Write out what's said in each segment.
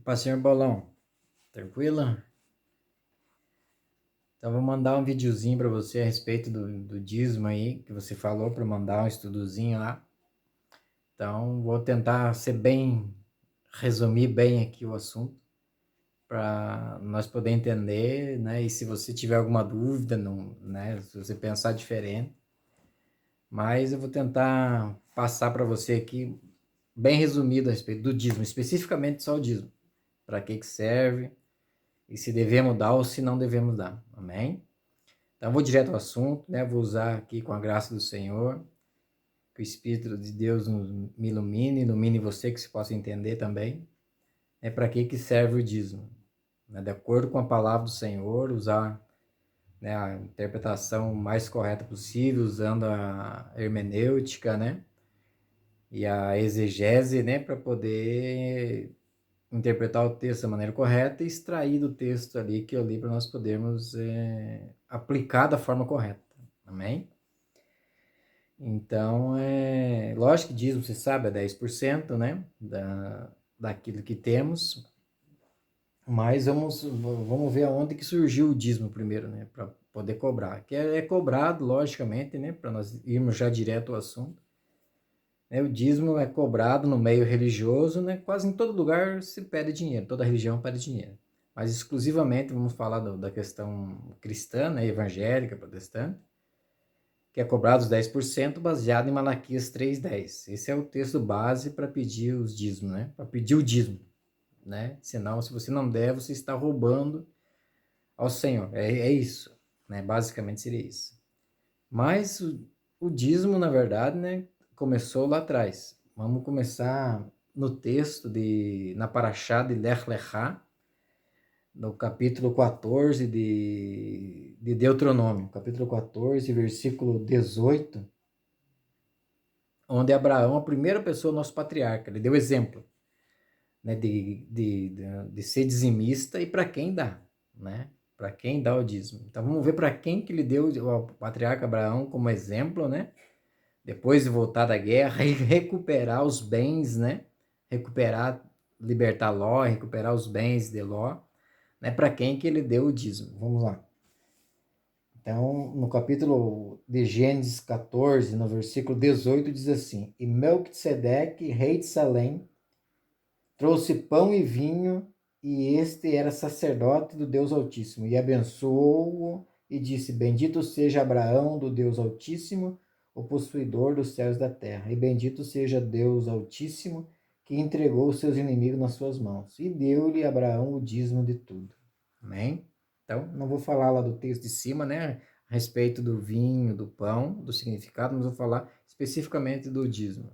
Pastor Bolão, tranquilo? Então vou mandar um videozinho para você a respeito do dízimo aí, que você falou para mandar um estudozinho lá. Então vou tentar resumir bem aqui o assunto, para nós poder entender, né? E se você tiver alguma dúvida, não, né? Se você pensar diferente, mas eu vou tentar passar para você aqui bem resumido a respeito do dízimo, especificamente só o dízimo, para que serve e se devemos dar ou se não devemos dar. Amém? Então, vou direto ao assunto, né? Vou usar aqui com a graça do Senhor, que o Espírito de Deus me ilumine você, que se possa entender também. É para que serve o dízimo? Né? De acordo com a palavra do Senhor, usar, né, a interpretação mais correta possível, usando a hermenêutica, né? E a exegese, né? Para poder interpretar o texto da maneira correta e extrair do texto ali que eu li para nós podermos aplicar da forma correta. Amém? Então, lógico que dízimo, você sabe, é 10%, né, daquilo que temos, mas vamos ver aonde que surgiu o dízimo primeiro, né, para poder cobrar, que é cobrado, logicamente, né, para nós irmos já direto ao assunto, né, o dízimo é cobrado no meio religioso, né, quase em todo lugar se pede dinheiro, toda religião pede dinheiro, mas exclusivamente vamos falar da questão cristã, né, evangélica, protestante, que é cobrado os 10% baseado em Malaquias 3:10. Esse é o texto base para pedir os dízimos, né? Para pedir o dízimo, né? Senão, se você não der, você está roubando ao Senhor. É isso, né? Basicamente seria isso. Mas o dízimo, na verdade, né, começou lá atrás. Vamos começar no texto na Paraxá de Lech Lechá, no capítulo 14 de Deuteronômio, capítulo 14, versículo 18, onde Abraão, a primeira pessoa, nosso patriarca, ele deu exemplo, né, de ser dizimista e para quem dá, né? Para quem dá o dízimo. Então vamos ver para quem que ele deu o patriarca Abraão como exemplo, né? Depois de voltar da guerra e recuperar os bens, né? Recuperar, libertar Ló, recuperar os bens de Ló, né? Para quem que ele deu o dízimo? Vamos lá. Então, no capítulo de Gênesis 14, no versículo 18, diz assim: E Melquisedeque, rei de Salém, trouxe pão e vinho, e este era sacerdote do Deus Altíssimo, e abençoou-o, e disse: Bendito seja Abraão do Deus Altíssimo, o possuidor dos céus e da terra, e bendito seja Deus Altíssimo, que entregou os seus inimigos nas suas mãos, e deu-lhe Abraão o dízimo de tudo. Amém? Então, não vou falar lá do texto de cima, né, a respeito do vinho, do pão, do significado, mas vou falar especificamente do dízimo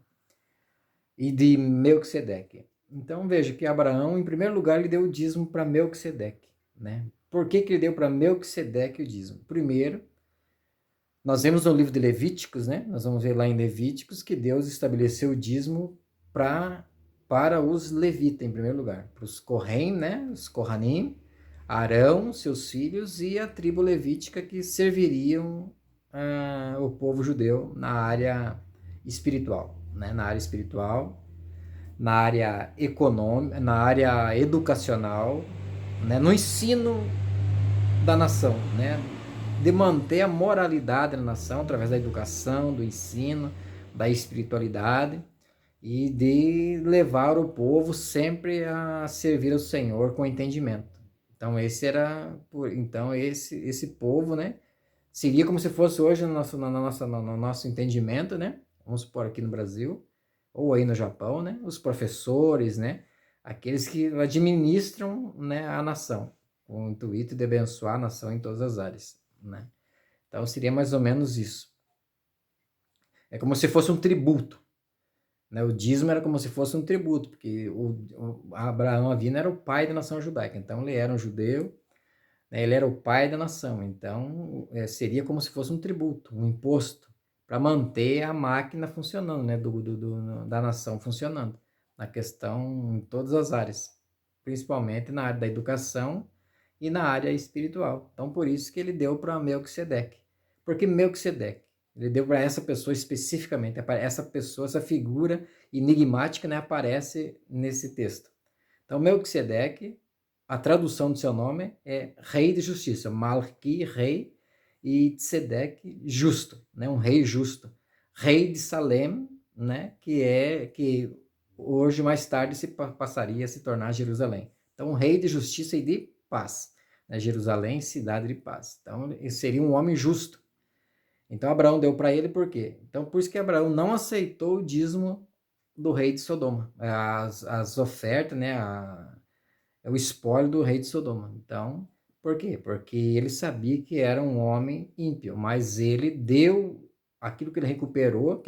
e de Melquisedeque. Então, veja que Abraão, em primeiro lugar, ele deu o dízimo para Melquisedeque, né? Por que ele deu para Melquisedeque o dízimo? Primeiro, nós vemos no livro de Levíticos, né? Nós vamos ver lá em Levíticos que Deus estabeleceu o dízimo para os levitas, em primeiro lugar, para os Corém, né? Os Kohanim, Arão, seus filhos e a tribo levítica que serviriam o povo judeu na área espiritual, né? Na área espiritual, na área econômica, na área educacional, né? No ensino da nação, né? De manter a moralidade na nação através da educação, do ensino, da espiritualidade e de levar o povo sempre a servir ao Senhor com entendimento. Então esse povo, né, seria como se fosse hoje no nosso entendimento, né? Vamos supor aqui no Brasil ou aí no Japão, né? Os professores, né? Aqueles que administram, né, a nação, com o intuito de abençoar a nação em todas as áreas, né? Então seria mais ou menos isso. É como se fosse um tributo, né? O dízimo era como se fosse um tributo, porque o Abraão Avino era o pai da nação judaica, então ele era um judeu, né? Ele era o pai da nação, então seria como se fosse um tributo, um imposto, para manter a máquina funcionando, né? Da nação funcionando, na questão em todas as áreas, principalmente na área da educação e na área espiritual. Então, por isso que ele deu para Melquisedeque. Porque Melquisedeque, ele deu para essa pessoa especificamente, essa pessoa, essa figura enigmática, né, aparece nesse texto. Então, Melquisedeque, a tradução do seu nome é rei de justiça. Malki, rei, e Tzedeque, justo, né? Um rei justo. Rei de Salem, né? Que hoje, mais tarde, se passaria a se tornar Jerusalém. Então, um rei de justiça e de paz. Né? Jerusalém, cidade de paz. Então, ele seria um homem justo. Então, Abraão deu para ele por quê? Então, por isso que Abraão não aceitou o dízimo do rei de Sodoma. As ofertas, né? O espólio do rei de Sodoma. Então, por quê? Porque ele sabia que era um homem ímpio, mas ele deu aquilo que ele recuperou,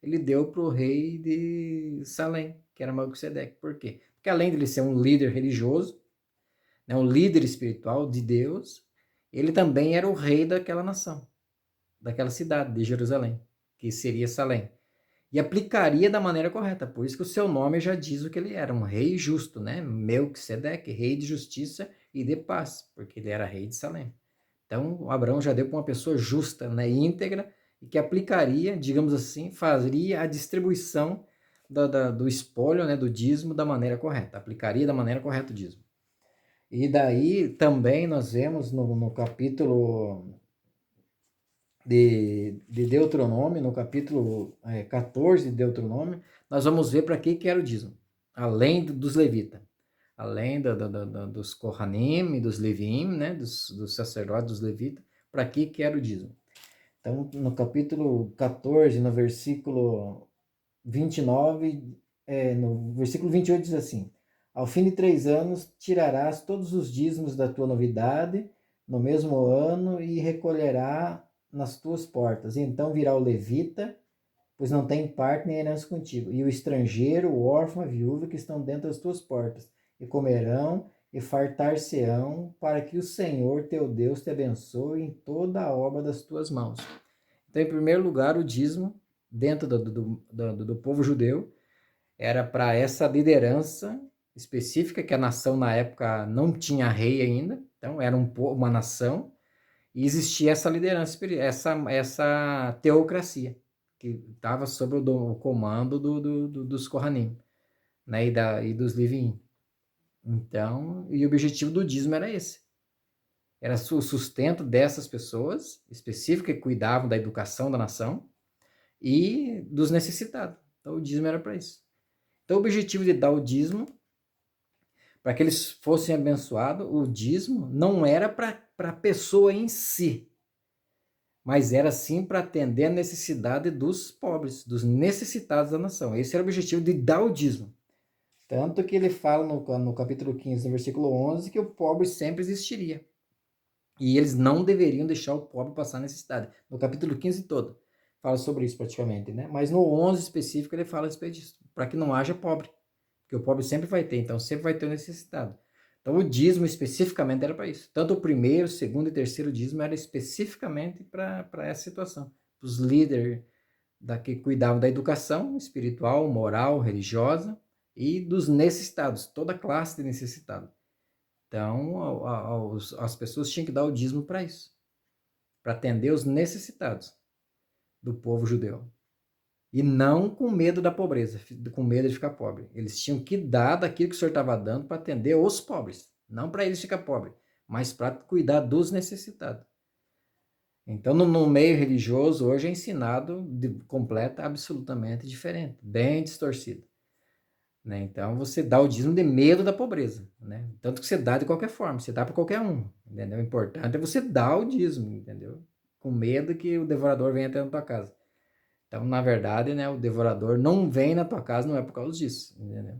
ele deu para o rei de Salém, que era Melquisedeque. Por quê? Porque além de ele ser um líder religioso, né, um líder espiritual de Deus, ele também era o rei daquela nação, daquela cidade de Jerusalém, que seria Salém. E aplicaria da maneira correta. Por isso que o seu nome já diz o que ele era, um rei justo, né? Melquisedeque, rei de justiça e de paz, porque ele era rei de Salém. Então, Abraão já deu para uma pessoa justa, né, íntegra, e que aplicaria, digamos assim, faria a distribuição do espólio, né, do dízimo da maneira correta, aplicaria da maneira correta o dízimo. E daí também nós vemos no capítulo de Deuteronômio, no capítulo 14 de Deuteronômio, nós vamos ver para que era o dízimo, além dos levitas, além dos Kohanim e dos Levim, né, dos sacerdotes, dos levitas, para que era o dízimo. Então, no capítulo 14, no versículo 29, no versículo 28 diz assim: ao fim de 3 anos, tirarás todos os dízimos da tua novidade no mesmo ano e recolherá nas tuas portas. E então virá o levita, pois não tem parte nem herança contigo, e o estrangeiro, o órfão, a viúva que estão dentro das tuas portas, e comerão e fartar-se-ão, para que o Senhor teu Deus te abençoe em toda a obra das tuas mãos. Então, em primeiro lugar, o dízimo, dentro do povo judeu, era para essa liderança específica, que a nação na época não tinha rei ainda, então era uma nação, e existia essa liderança, essa teocracia, que estava sob o comando dos Kohanim, né, e dos Levim. Então, e o objetivo do dízimo era esse. Era o sustento dessas pessoas específicas que cuidavam da educação da nação e dos necessitados. Então, o dízimo era para isso. Então, o objetivo de dar o dízimo, para que eles fossem abençoados, o dízimo não era para a pessoa em si, mas era sim para atender a necessidade dos pobres, dos necessitados da nação. Esse era o objetivo de dar o dízimo. Tanto que ele fala no capítulo 15, no versículo 11, que o pobre sempre existiria. E eles não deveriam deixar o pobre passar necessidade. No capítulo 15 todo, fala sobre isso praticamente, né? Mas no 11 específico ele fala a respeito disso, para que não haja pobre. Porque o pobre sempre vai ter, então sempre vai ter o necessitado. Então o dízimo especificamente era para isso. Tanto o primeiro, segundo e terceiro dízimo era especificamente para essa situação. Os líderes que cuidavam da educação espiritual, moral, religiosa e dos necessitados, toda classe de necessitado. Então as pessoas tinham que dar o dízimo para isso, para atender os necessitados do povo judeu. E não com medo da pobreza, com medo de ficar pobre. Eles tinham que dar daquilo que o Senhor estava dando para atender os pobres. Não para eles ficar pobres, mas para cuidar dos necessitados. Então, no meio religioso, hoje é ensinado de completa, absolutamente diferente, bem distorcido. Né? Então, você dá o dízimo de medo da pobreza. Né? Tanto que você dá de qualquer forma, você dá para qualquer um. Entendeu? O importante é você dar o dízimo, entendeu? Com medo que o devorador venha até na tua casa. Então, na verdade, né, o devorador não vem na tua casa, não é por causa disso, entendeu?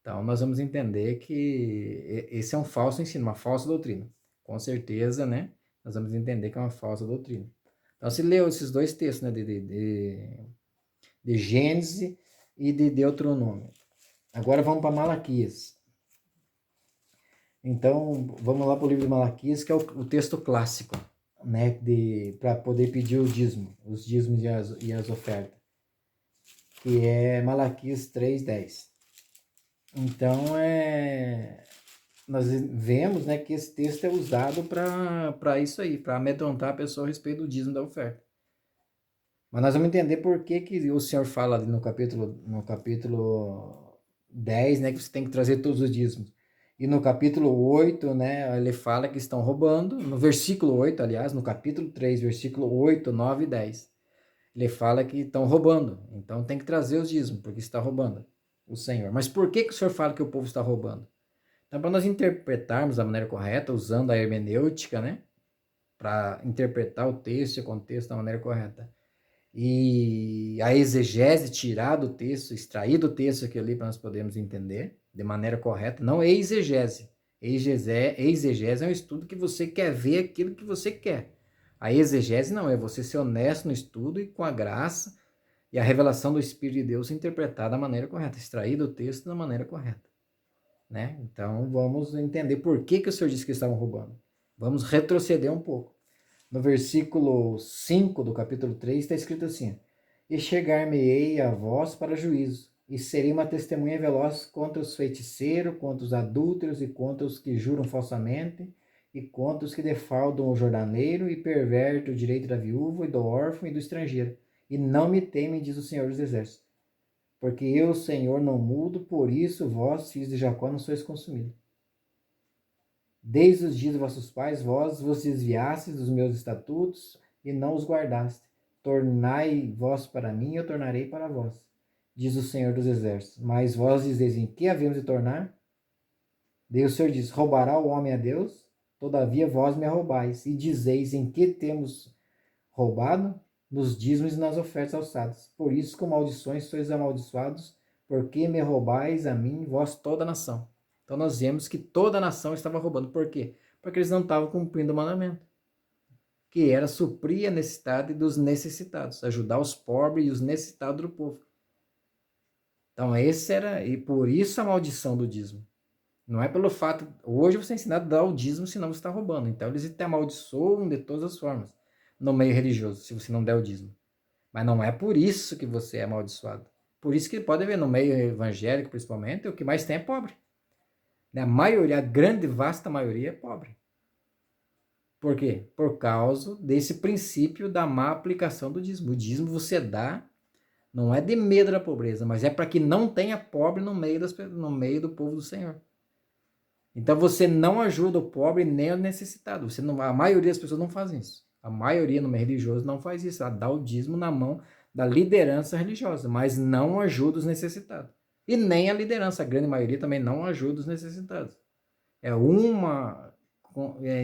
Então, nós vamos entender que esse é um falso ensino, uma falsa doutrina. Com certeza, né, nós vamos entender que é uma falsa doutrina. Então, se leu esses dois textos, né, de Gênesis e de Deuteronômio. Agora vamos para Malaquias. Então, vamos lá para o livro de Malaquias, que é o texto clássico, né, para poder pedir o dízimo, os dízimos e as ofertas, que é Malaquias 3:10. Então, nós vemos, né, que esse texto é usado para isso aí, para amedrontar a pessoa a respeito do dízimo da oferta. Mas nós vamos entender por que o Senhor fala ali no capítulo 10, né, que você tem que trazer todos os dízimos. E no capítulo 8, né, ele fala que estão roubando, no versículo 8, aliás, no capítulo 3, versículo 8, 9 e 10. Ele fala que estão roubando, então tem que trazer os dízimos, porque está roubando o Senhor. Mas por que o Senhor fala que o povo está roubando? Então, para nós interpretarmos da maneira correta, usando a hermenêutica, né, para interpretar o texto e o contexto da maneira correta, e a exegese, tirar do texto, extrair do texto aquilo ali para nós podermos entender de maneira correta, não exegese. Exegese é um estudo que você quer ver aquilo que você quer. A exegese não, é você ser honesto no estudo e com a graça e a revelação do Espírito de Deus interpretar da maneira correta, extrair do texto da maneira correta. Né? Então vamos entender por que o Senhor disse que estavam roubando. Vamos retroceder um pouco. No versículo 5 do capítulo 3 está escrito assim: E chegar-me-ei a vós para juízo, e serei uma testemunha veloz contra os feiticeiros, contra os adúlteros e contra os que juram falsamente, e contra os que defraudam o jornaleiro e pervertem o direito da viúva e do órfão e do estrangeiro. E não me temem, diz o Senhor dos Exércitos. Porque eu, Senhor, não mudo, por isso vós, filhos de Jacó, não sois consumidos. Desde os dias de vossos pais, vós vos desviastes dos meus estatutos e não os guardaste. Tornai vós para mim, eu tornarei para vós, diz o Senhor dos Exércitos. Mas vós dizeis, em que havemos de tornar? Daí o Senhor diz, roubará o homem a Deus? Todavia vós me roubais, e dizeis, em que temos roubado? Nos dízimos e nas ofertas alçadas. Por isso, com maldições sois amaldiçoados, porque me roubais a mim, vós toda a nação. Então nós vemos que toda a nação estava roubando. Por quê? Porque eles não estavam cumprindo o mandamento, que era suprir a necessidade dos necessitados, ajudar os pobres e os necessitados do povo. Então esse era, e por isso a maldição do dízimo. Não é pelo fato, hoje você é ensinado a dar o dízimo, senão você está roubando. Então eles te amaldiçoam de todas as formas, no meio religioso, se você não der o dízimo. Mas não é por isso que você é amaldiçoado. Por isso que pode ver no meio evangélico, principalmente, o que mais tem é pobre. A maioria, a grande, vasta maioria é pobre. Por quê? Por causa desse princípio da má aplicação do dízimo. O dízimo você dá, não é de medo da pobreza, mas é para que não tenha pobre no meio do povo do Senhor. Então você não ajuda o pobre nem o necessitado. A maioria das pessoas não fazem isso. A maioria no meio religioso não faz isso. Ela dá o dízimo na mão da liderança religiosa, mas não ajuda os necessitados. E nem a liderança, a grande maioria também não ajuda os necessitados. É uma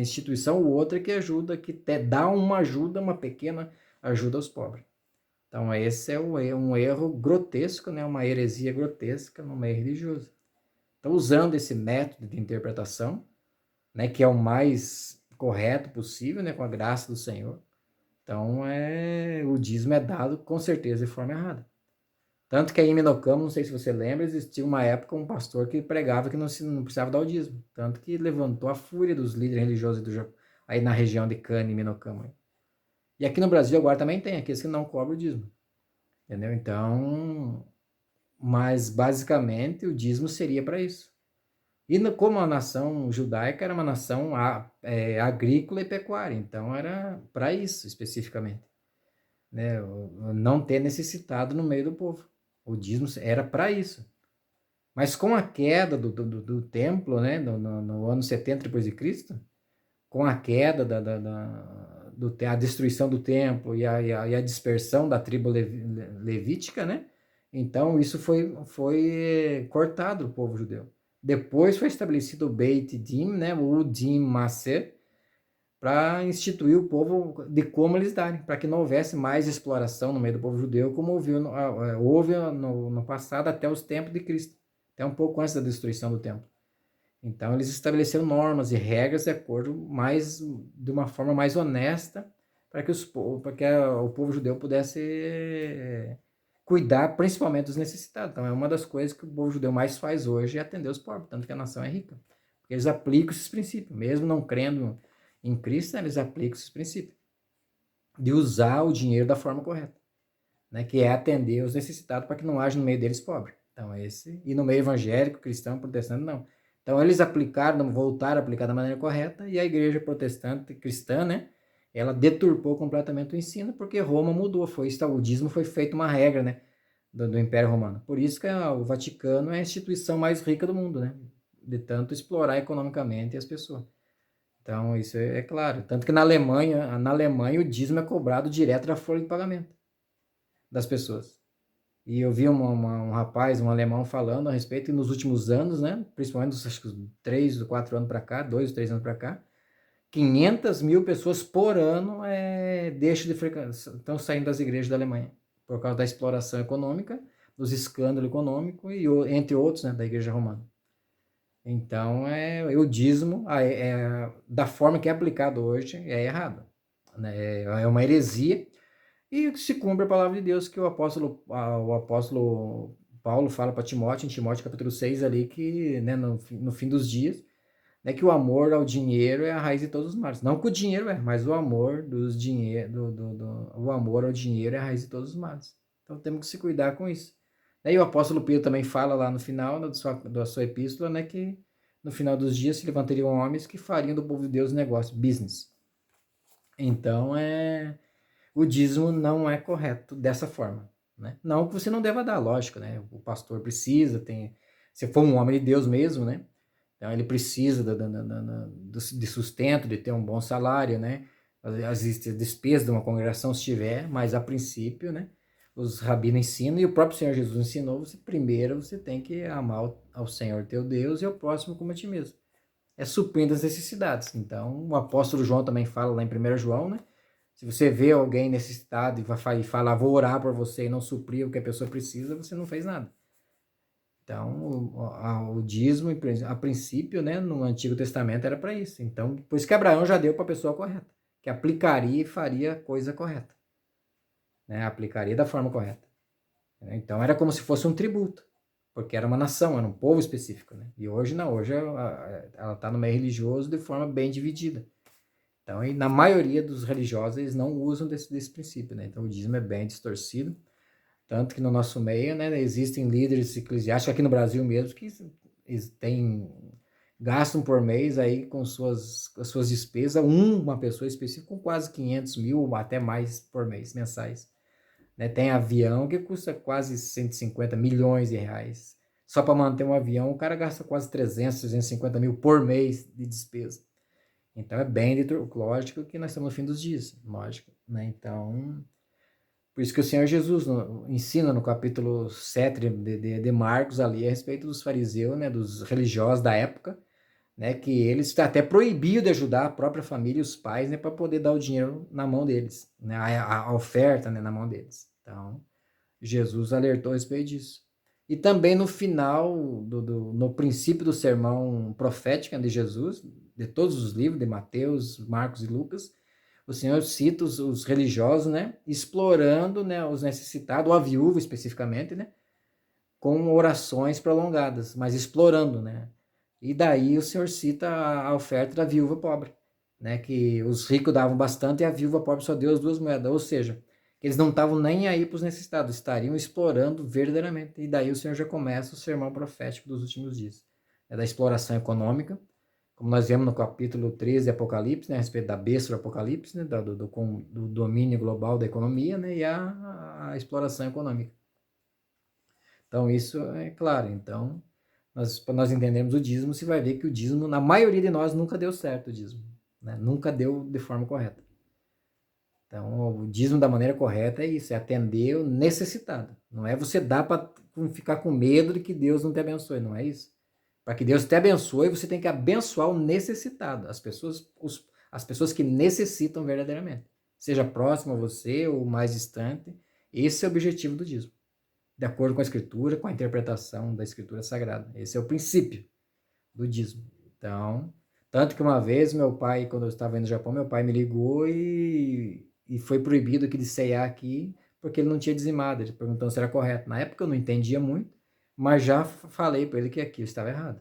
instituição ou outra que ajuda, que dá uma ajuda, uma pequena ajuda aos pobres. Então esse é um erro grotesco, né? Uma heresia grotesca no meio religioso. Então, usando esse método de interpretação, né, que é o mais correto possível, né, com a graça do Senhor, então o dízimo é dado com certeza de forma errada. Tanto que aí em Minocamo, não sei se você lembra, existia uma época um pastor que pregava que não precisava dar o dízimo. Tanto que levantou a fúria dos líderes religiosos aí na região de Cane, Minocamo. E aqui no Brasil agora também tem aqueles que não cobram o dízimo. Entendeu? Então, mas basicamente o dízimo seria para isso. E como a nação judaica era uma nação agrícola e pecuária, então era para isso especificamente, né? Não ter necessitado no meio do povo. O dízimo era para isso. Mas com a queda do templo, né, no ano 70 depois de Cristo, com a queda a destruição do templo e a dispersão da tribo levítica, né? Então isso foi cortado o povo judeu. Depois foi estabelecido o Beit Din, né, o Din Maser, para instituir o povo de como eles darem, para que não houvesse mais exploração no meio do povo judeu, como houve no passado até os tempos de Cristo, até um pouco antes da destruição do templo. Então eles estabeleceram normas e regras de acordo de uma forma mais honesta para que o povo judeu pudesse cuidar principalmente dos necessitados. Então é uma das coisas que o povo judeu mais faz hoje é atender os pobres, tanto que a nação é rica. Porque eles aplicam esses princípios, mesmo não crendo em Cristo, eles aplicam esses princípios de usar o dinheiro da forma correta, né? Que é atender os necessitados para que não haja no meio deles pobre. Então e no meio evangélico, cristão, protestante, não. Então eles voltaram a aplicar da maneira correta, e a igreja protestante cristã, né, ela deturpou completamente o ensino, porque Roma mudou, o dízimo foi feito uma regra, né, do Império Romano. Por isso que o Vaticano é a instituição mais rica do mundo, né? De tanto explorar economicamente as pessoas. Então, isso é claro. Tanto que na Alemanha o dízimo é cobrado direto da folha de pagamento das pessoas. E eu vi um rapaz, um alemão, falando a respeito, e nos últimos anos, né? Principalmente dos acho que 3 ou 4 anos para cá, 2 ou 3 anos para cá, 500 mil pessoas por ano deixam de frequentar, estão saindo das igrejas da Alemanha por causa da exploração econômica, dos escândalos econômicos e entre outros, né, da igreja romana. Então, o dízimo, da forma que é aplicado hoje, é errado. Né? É uma heresia e se cumpre a palavra de Deus que o apóstolo Paulo fala para Timóteo, em Timóteo capítulo 6 ali, que, né, no fim dos dias, né, que o amor ao dinheiro é a raiz de todos os males. Não que o dinheiro mas o amor o amor ao dinheiro é a raiz de todos os males. Então temos que se cuidar com isso. Daí o apóstolo Pedro também fala lá no final da sua epístola, né, que no final dos dias se levantariam homens que fariam do povo de Deus negócio, business. Então o dízimo não é correto dessa forma. Né? Não que você não deva dar, lógico, né? O pastor precisa, se for um homem de Deus mesmo, né? Então ele precisa de sustento, de ter um bom salário, né? As despesas de uma congregação se tiver, mas a princípio, né? Os rabinos ensinam, e o próprio Senhor Jesus ensinou, primeiro você tem que amar ao Senhor teu Deus e ao próximo como a ti mesmo. É suprindo as necessidades. Então, o apóstolo João também fala lá em 1 João, né? Se você vê alguém necessitado e falar, vou orar por você e não suprir o que a pessoa precisa, você não fez nada. Então, o dízimo, a princípio, né, no Antigo Testamento era para isso. Então, por isso que Abraão já deu para a pessoa correta, que aplicaria e faria a coisa correta. Né? Aplicaria da forma correta. Então, era como se fosse um tributo, porque era uma nação, era um povo específico. Né? E hoje não, hoje ela está no meio religioso de forma bem dividida. Então, e na maioria dos religiosos, eles não usam desse princípio, né? Então, o dízimo é bem distorcido. Tanto que no nosso meio, né, existem líderes eclesiásticos, aqui no Brasil mesmo, que gastam por mês aí com as suas despesas, uma pessoa específica com quase 500 mil ou até mais por mês, mensais. Né? Tem avião que custa quase 150 milhões de reais. Só para manter um avião, o cara gasta quase 350 mil por mês de despesa. Então é bem lógico que nós estamos no fim dos dias, lógico, né? Então, por isso que o Senhor Jesus ensina no capítulo 7 de Marcos ali a respeito dos fariseus, né, dos religiosos da época, né, que eles estão até proibidos de ajudar a própria família e os pais, né, para poder dar o dinheiro na mão deles, né, a oferta, né, na mão deles. Então, Jesus alertou a respeito disso. E também no final, no princípio do sermão profético de Jesus, de todos os livros, de Mateus, Marcos e Lucas, o Senhor cita os religiosos, né, explorando, né, os necessitados, ou a viúva especificamente, né, com orações prolongadas, mas explorando, né. E daí o Senhor cita a oferta da viúva pobre, né, que os ricos davam bastante e a viúva pobre só deu as 2 moedas, ou seja, eles não estavam nem aí para os necessitados, estariam explorando verdadeiramente. E daí o Senhor já começa o sermão profético dos últimos dias, da exploração econômica, como nós vemos no capítulo 13 de Apocalipse, né, a respeito da besta do Apocalipse, né, do domínio global da economia, né, e a exploração econômica. Então, isso é claro. Então, para nós entendermos o dízimo, você vai ver que o dízimo, na maioria de nós, nunca deu certo o dízimo. Né? Nunca deu de forma correta. Então, o dízimo da maneira correta é isso, é atender o necessitado. Não é você dar para ficar com medo de que Deus não te abençoe, não é isso? Para que Deus te abençoe, você tem que abençoar o necessitado, as pessoas que necessitam verdadeiramente. Seja próximo a você ou mais distante, esse é o objetivo do dízimo. De acordo com a Escritura, com a interpretação da Escritura Sagrada. Esse é o princípio do dízimo. Então, tanto que uma vez meu pai, quando eu estava indo no Japão, meu pai me ligou e foi proibido aqui de ceiar aqui, porque ele não tinha dizimado. Ele perguntou se era correto. Na época eu não entendia muito, mas já falei para ele que aqui eu estava errado.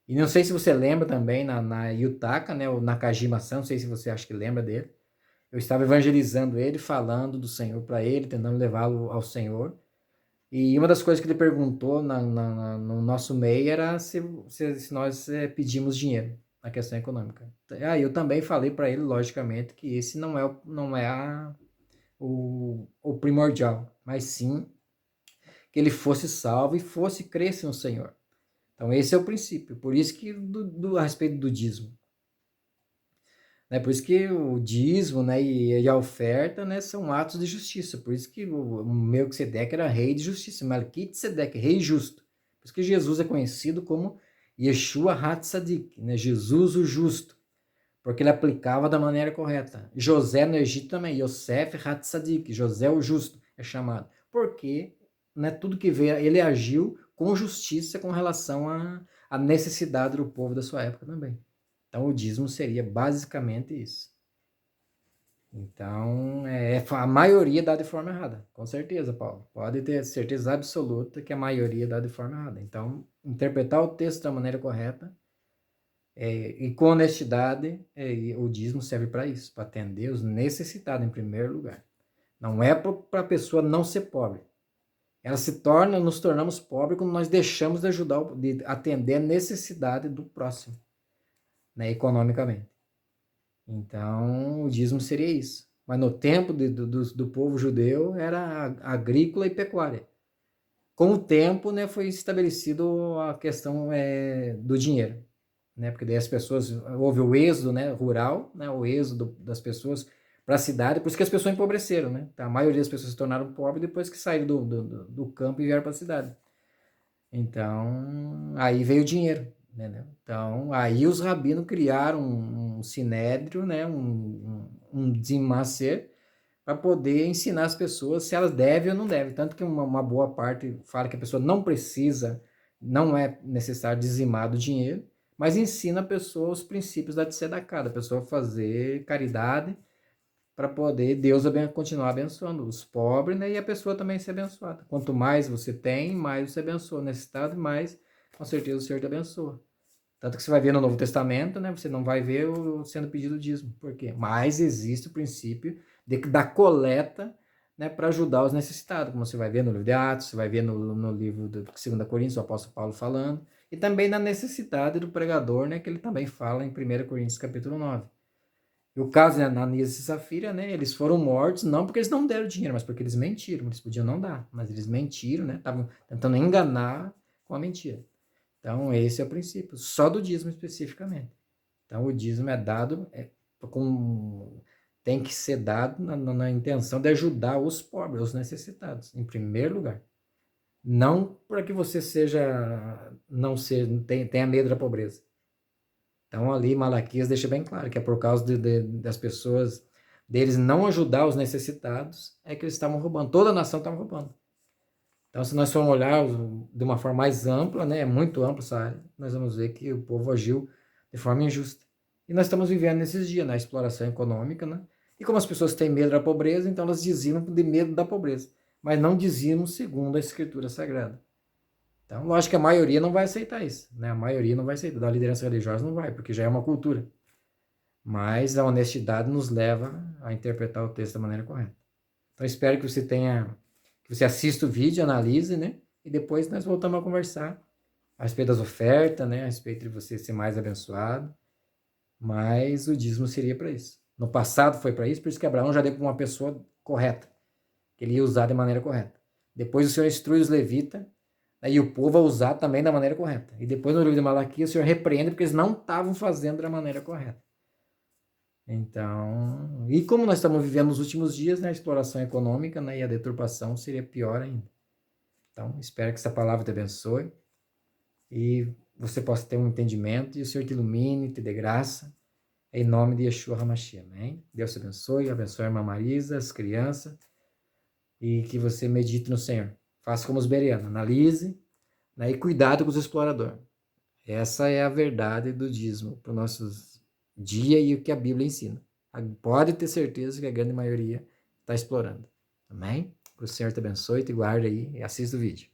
E não sei se você lembra também, na Yutaka, né, o Nakajima-san, não sei se você acha que lembra dele. Eu estava evangelizando ele, falando do Senhor para ele, tentando levá-lo ao Senhor. E uma das coisas que ele perguntou no nosso meio era se nós pedimos dinheiro na questão econômica. Eu também falei para ele, logicamente, que esse não é o primordial, mas sim que ele fosse salvo e fosse crescer no Senhor. Então esse é o princípio, por isso que a respeito do dízimo. Né? Por isso que o dízimo, né, e a oferta, né, são atos de justiça. Por isso que o Melquisedeque era rei de justiça, Melquisedeque, rei justo. Por isso que Jesus é conhecido como Yeshua HaTzadik, né, Jesus o justo, porque ele aplicava da maneira correta. José no Egito também, Yosef HaTzadik, José o justo é chamado. Porque, né, tudo que veio, ele agiu com justiça com relação à necessidade do povo da sua época também. Então, o dízimo seria basicamente isso. Então, a maioria dá de forma errada. Com certeza, Paulo. Pode ter certeza absoluta que a maioria dá de forma errada. Então, interpretar o texto da maneira correta e com honestidade, o dízimo serve para isso, para atender os necessitados em primeiro lugar. Não é para a pessoa não ser pobre. Ela nos tornamos pobres quando nós deixamos de ajudar, de atender a necessidade do próximo, né, economicamente. Então, o dízimo seria isso. Mas no tempo do povo judeu era agrícola e pecuária. Com o tempo, né, foi estabelecido a questão do dinheiro, né, porque daí as pessoas, houve o êxodo, né, rural, né, o êxodo das pessoas para a cidade, por isso que as pessoas empobreceram, né? A maioria das pessoas se tornaram pobres depois que saíram do campo e vieram para a cidade. Então, aí veio o dinheiro, né? Então, aí os rabinos criaram um sinédrio, né? um Tzimmaser, para poder ensinar as pessoas se elas devem ou não devem. Tanto que uma boa parte fala que a pessoa não precisa, não é necessário dizimar do dinheiro, mas ensina a pessoa os princípios da tzedakah, da pessoa fazer caridade para poder Deus continuar abençoando os pobres, né? E a pessoa também ser abençoada. Quanto mais você tem, mais você abençoa nesse estado, mais com certeza o Senhor te abençoa. Tanto que você vai ver no Novo Testamento, né? Você não vai ver sendo pedido dízimo. Por quê? Mas existe o princípio da coleta, né, para ajudar os necessitados, como você vai ver no livro de Atos, você vai ver no livro de 2 Coríntios, o apóstolo Paulo falando, e também na necessidade do pregador, né, que ele também fala em 1 Coríntios capítulo 9. E o caso de Ananias e Safira, né, eles foram mortos não porque eles não deram dinheiro, mas porque eles mentiram. Eles podiam não dar, mas eles mentiram, né, estavam tentando enganar com a mentira. Então, esse é o princípio, só do dízimo especificamente. Então, o dízimo é dado, tem que ser dado na intenção de ajudar os pobres, os necessitados, em primeiro lugar. Não para que você tenha medo da pobreza. Então, ali, Malaquias deixa bem claro que é por causa das pessoas, deles não ajudar os necessitados, é que eles estavam roubando. Toda a nação estava roubando. Então, se nós formos olhar de uma forma mais ampla, né, muito ampla essa área, nós vamos ver que o povo agiu de forma injusta. E nós estamos vivendo nesses dias, na exploração econômica, né? E como as pessoas têm medo da pobreza, então elas dizimam de medo da pobreza, mas não dizimam segundo a Escritura Sagrada. Então, lógico que a maioria não vai aceitar isso, né? A maioria não vai aceitar, da liderança religiosa não vai, porque já é uma cultura. Mas a honestidade nos leva a interpretar o texto da maneira correta. Então, espero que você assista o vídeo, analise, né? E depois nós voltamos a conversar a respeito das ofertas, né? A respeito de você ser mais abençoado. Mas o dízimo seria para isso. No passado foi para isso, por isso que Abraão já deu para uma pessoa correta, que ele ia usar de maneira correta. Depois o Senhor instrui os levitas, né, e o povo a usar também da maneira correta. E depois no livro de Malaquias o Senhor repreende porque eles não estavam fazendo da maneira correta. Então, e como nós estamos vivendo nos últimos dias, né, a exploração econômica, né, e a deturpação seria pior ainda. Então, espero que essa palavra te abençoe e você possa ter um entendimento e o Senhor te ilumine, te dê graça, em nome de Yeshua HaMashiach, amém? Deus te abençoe a irmã Marisa, as crianças, e que você medite no Senhor. Faça como os bereanos, analise, né, e cuidado com os exploradores. Essa é a verdade do dízimo para os nossos dias e o que a Bíblia ensina. Pode ter certeza que a grande maioria está explorando. Amém? Que o Senhor te abençoe, te guarde aí e assista o vídeo.